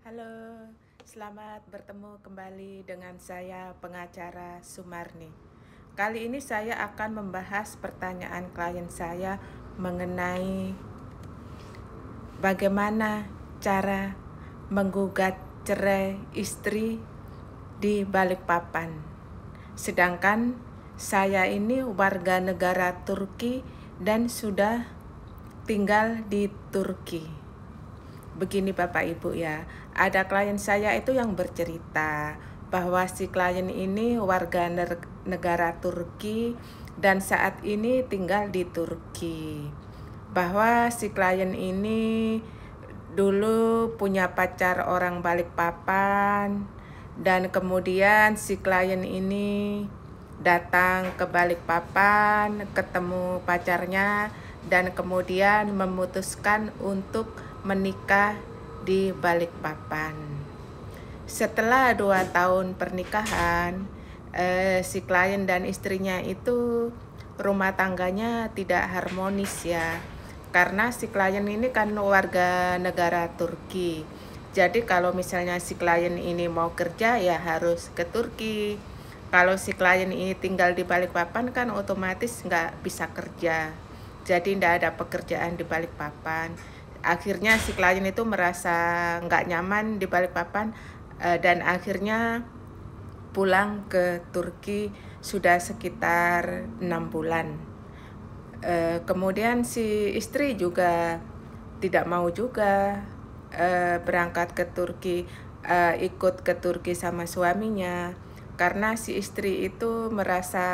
Halo, selamat bertemu kembali dengan saya pengacara Sumarni. Kali ini saya akan membahas pertanyaan klien saya mengenai bagaimana cara menggugat cerai istri di Balikpapan. Sedangkan saya ini warga negara Turki dan sudah tinggal di Turki. Begini Bapak Ibu ya, ada klien saya itu yang bercerita bahwa si klien ini warga negara Turki dan saat ini tinggal di Turki. Bahwa si klien ini dulu punya pacar orang Balikpapan dan kemudian si klien ini datang ke Balikpapan, ketemu pacarnya dan kemudian memutuskan untuk menikah di Balikpapan. Setelah 2 tahun pernikahan, si klien dan istrinya itu rumah tangganya tidak harmonis ya. Karena si klien ini kan warga negara Turki. Jadi kalau misalnya si klien ini mau kerja ya harus ke Turki. Kalau si klien ini tinggal di Balikpapan kan otomatis nggak bisa kerja. Jadi nggak ada pekerjaan di Balikpapan. Akhirnya si klien itu merasa nggak nyaman di Balikpapan dan akhirnya pulang ke Turki sudah sekitar 6 bulan. Kemudian si istri juga tidak mau juga berangkat ke Turki, ikut ke Turki sama suaminya, karena si istri itu merasa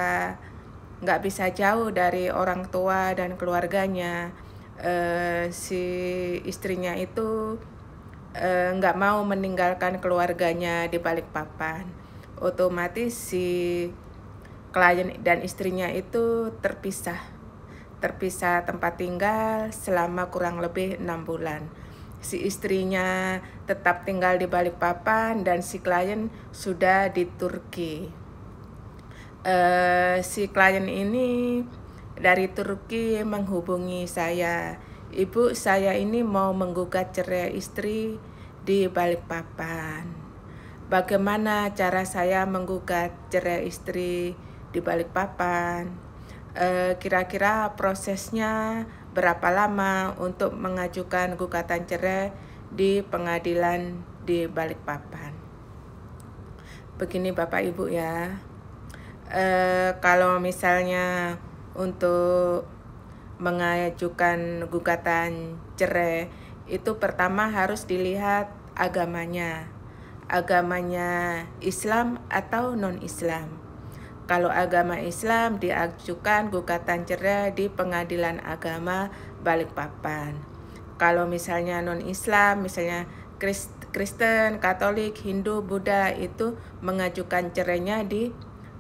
nggak bisa jauh dari orang tua dan keluarganya. Si istrinya itu nggak mau meninggalkan keluarganya di Balikpapan. Otomatis si klien dan istrinya itu terpisah tempat tinggal selama kurang lebih 6 bulan. Si istrinya tetap tinggal di Balikpapan dan si klien sudah di Turki. Si klien ini dari Turki menghubungi saya. Ibu, saya ini mau menggugat cerai istri di Balikpapan. Bagaimana cara saya menggugat cerai istri di Balikpapan? Kira-kira prosesnya berapa lama untuk mengajukan gugatan cerai di pengadilan di Balikpapan? Begini Bapak Ibu ya. Kalau misalnya untuk mengajukan gugatan cerai itu pertama harus dilihat agamanya Islam atau non-Islam. Kalau agama Islam diajukan gugatan cerai di Pengadilan Agama Balikpapan. Kalau misalnya non-Islam, misalnya Kristen, Katolik, Hindu, Buddha itu mengajukan cerainya di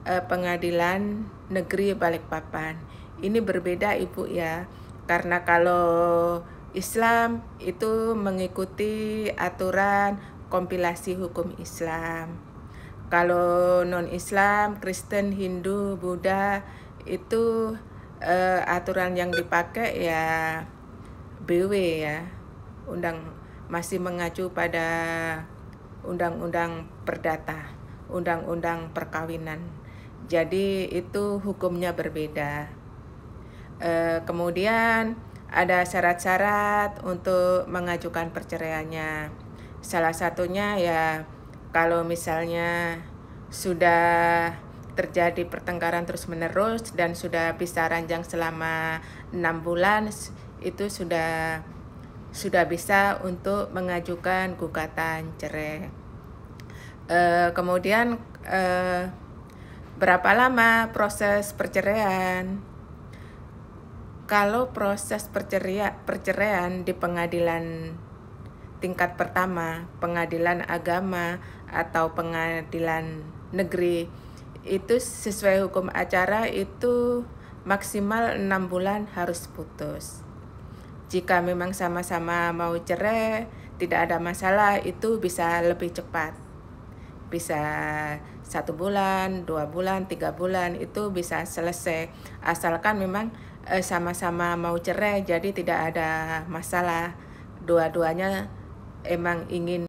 Pengadilan Negeri Balikpapan. Ini berbeda Ibu ya, karena kalau Islam itu mengikuti aturan kompilasi hukum Islam. Kalau non-Islam, Kristen, Hindu, Buddha itu aturan yang dipakai ya BW ya, masih mengacu pada Undang-Undang Perdata, Undang-Undang Perkawinan. Jadi itu hukumnya berbeda. Kemudian ada syarat-syarat untuk mengajukan perceraiannya. Salah satunya ya kalau misalnya sudah terjadi pertengkaran terus-menerus dan sudah bisa ranjang selama 6 bulan, itu sudah bisa untuk mengajukan gugatan cerai. Kemudian berapa lama proses perceraian? Kalau proses perceraian di pengadilan tingkat pertama, pengadilan agama atau pengadilan negeri, itu sesuai hukum acara itu maksimal 6 bulan harus putus. Jika memang sama-sama mau cerai, tidak ada masalah, itu bisa lebih cepat. Bisa 1 bulan, 2 bulan, 3 bulan itu bisa selesai. Asalkan memang sama-sama mau cerai, jadi tidak ada masalah. Dua-duanya emang ingin